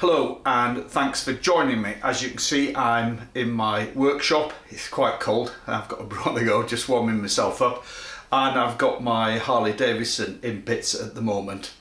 Hello and thanks for joining me. As you can see, I'm in my workshop. It's quite cold. I've got a brew on the go, just warming myself up, and I've got my Harley-Davidson in bits at the moment.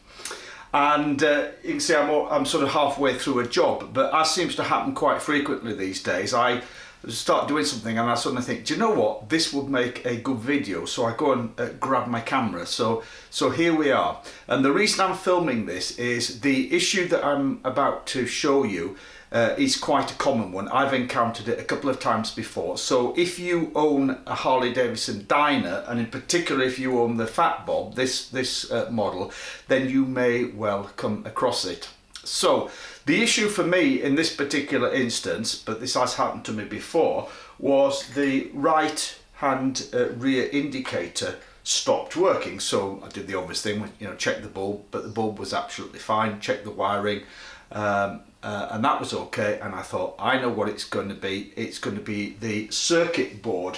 And you can see I'm sort of halfway through a job, but as seems to happen quite frequently these days, I start doing something and I suddenly think, do you know what, this would make a good video. So I go and grab my camera. So here we are, and the reason I'm filming this is the issue that I'm about to show you is quite a common one. I've encountered it a couple of times before. So if you own a Harley-Davidson Dyna, and in particular if you own the Fat Bob, this model, then you may well come across it. So the issue for me in this particular instance, but this has happened to me before, was the right hand rear indicator stopped working. So I did the obvious thing, check the bulb, but the bulb was absolutely fine, check the wiring, and that was okay. And I thought, I know what it's going to be. It's going to be the circuit board.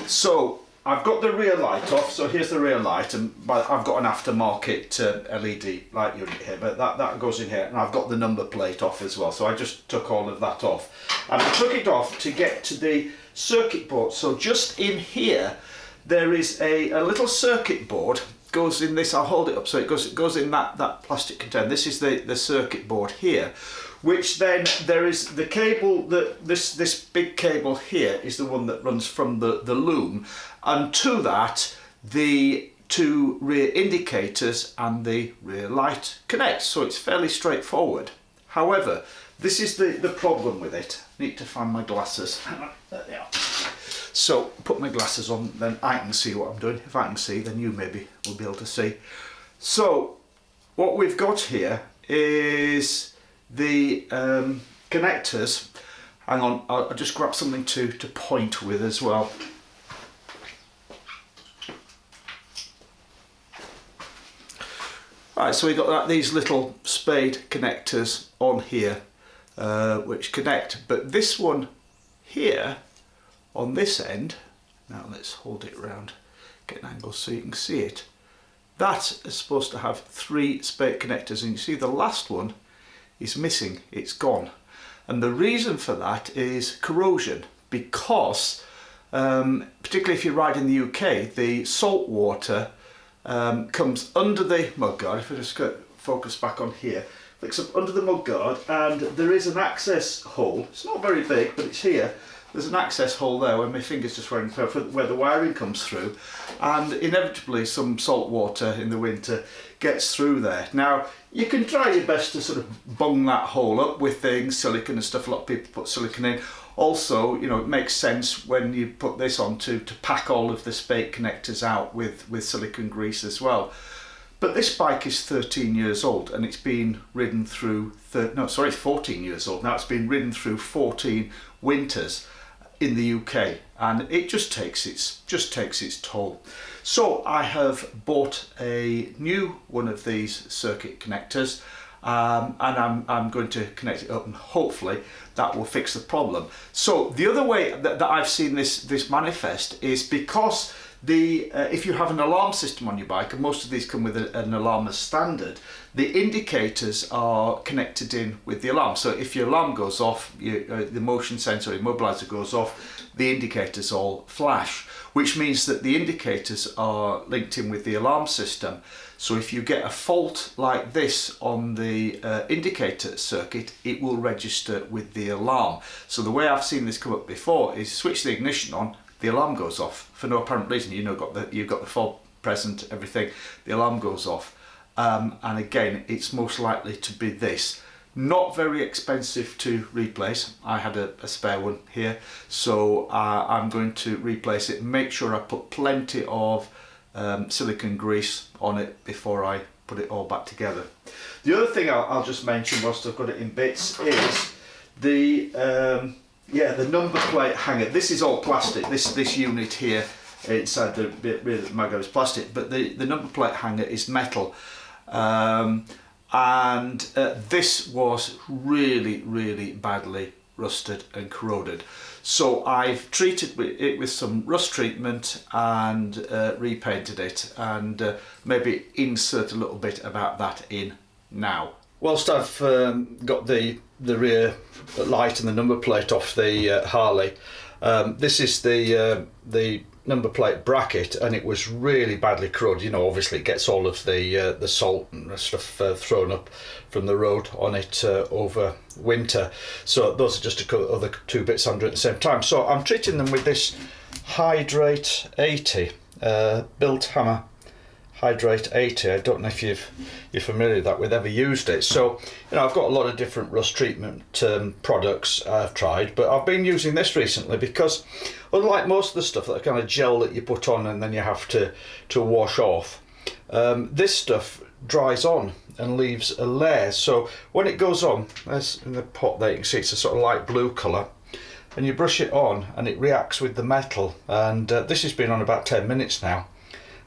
So I've got the rear light off, so here's the rear light, and I've got an aftermarket LED light unit here, but that goes in here, and I've got the number plate off as well, so I just took all of that off. And I took it off to get to the circuit board. So just in here, there is a little circuit board, goes in this, I'll hold it up so it goes in that plastic container. This is the circuit board here, which then there is the cable, this big cable here is the one that runs from the loom, and to that the two rear indicators and the rear light connect. So it's fairly straightforward. However, this is the problem with it. I need to find my glasses. There they are. So put my glasses on, then I can see what I'm doing. If I can see, then you maybe will be able to see. So what we've got here is the connectors. Hang on, I'll just grab something to point with as well. Right, so we've got these little spade connectors on here which connect, but this one here on this end, now let's hold it round, get an angle so you can see it. That is supposed to have 3 spade connectors, and you see the last one is missing, it's gone. And the reason for that is corrosion, because particularly if you ride in the UK, the salt water comes under the mudguard. If I just focus back on here, flicks up under the mudguard, and there is an access hole. It's not very big, but it's here. There's an access hole there where my finger's just wearing for where the wiring comes through, and inevitably some salt water in the winter gets through there. Now you can try your best to sort of bung that hole up with things, silicone and stuff. A lot of people put silicone in. Also, it makes sense when you put this on to pack all of the spade connectors out with silicone grease as well. But this bike is 13 years old, and it's been ridden through 14 years old now. It's been ridden through 14 winters in the UK, and it just takes its toll. So I have bought a new one of these circuit connectors, and I'm going to connect it up, and hopefully that will fix the problem. So the other way that I've seen this manifest is because if you have an alarm system on your bike, and most of these come with an alarm as standard, the indicators are connected in with the alarm. So if your alarm goes off, the motion sensor immobilizer goes off, the indicators all flash, which means that the indicators are linked in with the alarm system. So if you get a fault like this on the indicator circuit, it will register with the alarm. So the way I've seen this come up before is switch the ignition on, the alarm goes off for no apparent reason. You've got the fob present, everything, the alarm goes off. And again, it's most likely to be this. Not very expensive to replace. I had a spare one here, so I'm going to replace it. Make sure I put plenty of silicone grease on it before I put it all back together. The other thing I'll just mention whilst I've got it in bits is the number plate hanger. This is all plastic. This unit here inside the bit rear that mag is plastic, but the number plate hanger is metal. This was really badly rusted and corroded. So I've treated it with some rust treatment and repainted it, and maybe insert a little bit about that in now. Whilst I've got the rear light and the number plate off the Harley, this is the number plate bracket, and it was really badly corroded. You know, obviously it gets all of the salt and stuff thrown up from the road on it over winter. So those are just a couple other two bits I'm doing at the same time. So I'm treating them with this Hydrate 80 Built Hammer Hydrate 80. I don't know if you're familiar with that, with ever used it. So, you know, I've got a lot of different rust treatment products I've tried, but I've been using this recently because, unlike most of the stuff, that kind of gel that you put on and then you have to wash off, this stuff dries on and leaves a layer. So when it goes on, as in the pot there you can see it's a sort of light blue colour, and you brush it on and it reacts with the metal, and this has been on about 10 minutes now,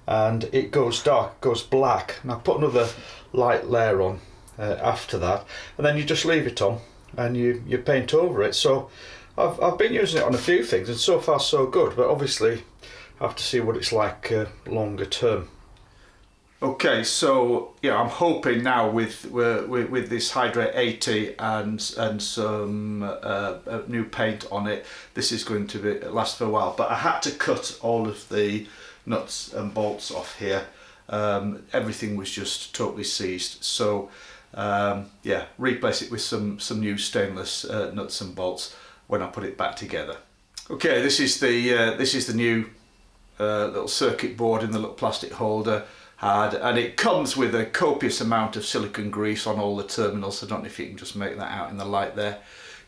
and it goes dark, goes black. And I put another light layer on after that, and then you just leave it on and you paint over it. So I've been using it on a few things, and so far so good, but obviously I have to see what it's like longer term. Okay, so yeah, I'm hoping now with this Hydrate 80 and some new paint on it, this is going to last for a while. But I had to cut all of the nuts and bolts off here. Everything was just totally seized. So yeah, replace it with some new stainless nuts and bolts when I put it back together. Okay, this is the new little circuit board in the little plastic holder. And it comes with a copious amount of silicone grease on all the terminals. I don't know if you can just make that out in the light there.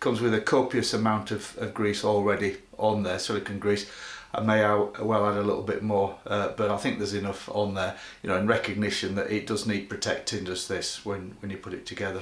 Comes with a copious amount of grease already on there, silicone grease. I may well add a little bit more, but I think there's enough on there, you know, in recognition that it does need protecting, just this, when you put it together.